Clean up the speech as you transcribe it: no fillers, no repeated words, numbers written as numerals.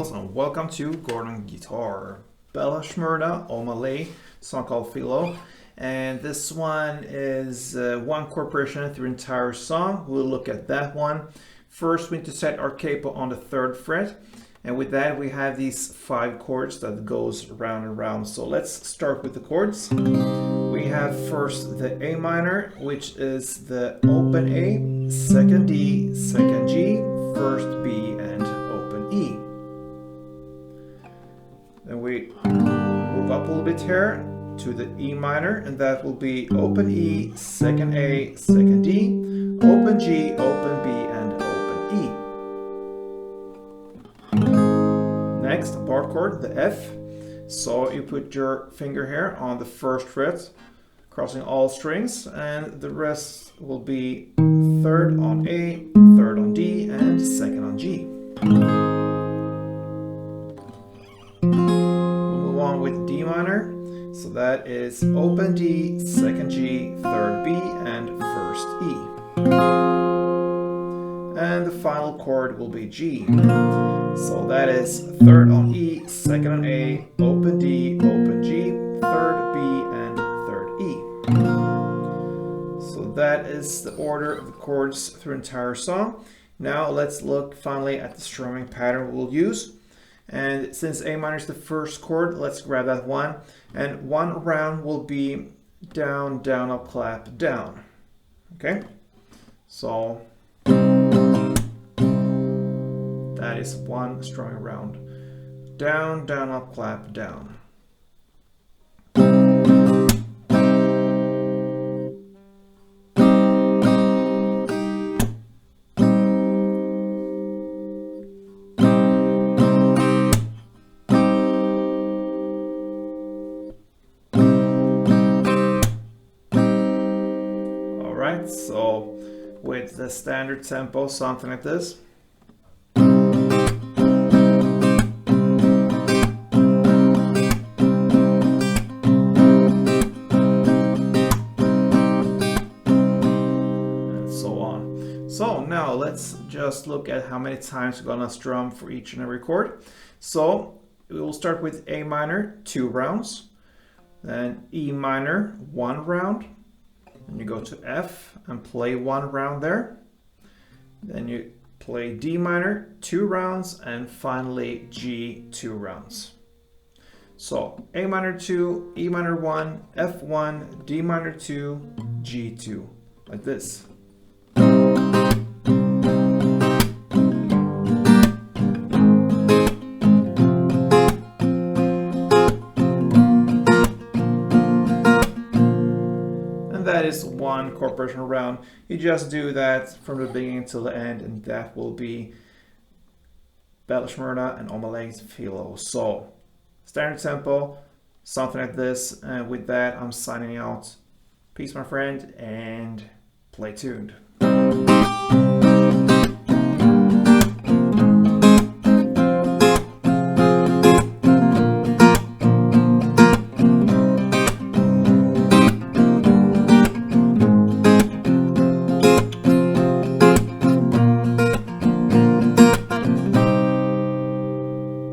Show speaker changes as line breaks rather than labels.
Beatles, and welcome to Gordon Guitar. Bella Shmurda, Omah, song called Philo. And this one is one chord progression through the entire song. We'll look at that one. First, we need to set our capo on the 3rd fret. And with that, we have these 5 chords that goes round and round. So let's start with the chords. We have first the A minor, which is the open A, 2nd D, 2nd G, 1st B, and open E. Then we move up a little bit here to the E minor, and that will be open E, 2nd A, 2nd D, open G, open B, and open E. Next, bar chord, the F. So you put your finger here on the 1st fret, crossing all strings, and the rest will be 3rd on A, 3rd on D, and 2nd on G. We'll move on with D minor. So that is open D, 2nd G, 3rd B, and 1st E. And the final chord will be G. So that is 3rd on E, 2nd on A, open D, open G, 3rd B, and 3rd E. So that is the order of the chords through the entire song. Now let's look finally at the strumming pattern we'll use. And since A minor is the 1st chord, let's grab that one. And one round will be down, down, up, clap, down. Okay? So that is one strumming round. Down, down, up, clap, down. Alright, so with the standard tempo, something like this. So now let's just look at how many times we're gonna strum for each and every chord. So we will start with A minor, 2 rounds, then E minor, 1 round, then you go to F and play 1 round there, then you play D minor, 2 rounds, and finally G, 2 rounds. So A minor 2, E minor 1, F1, D minor 2, G2, like this. That is one chord progression round. You just do that from the beginning till the end, and that will be Bella Shmurda and Omah Philo. So standard tempo, something like this. And with that, I'm signing out. Peace, my friend, and play tuned.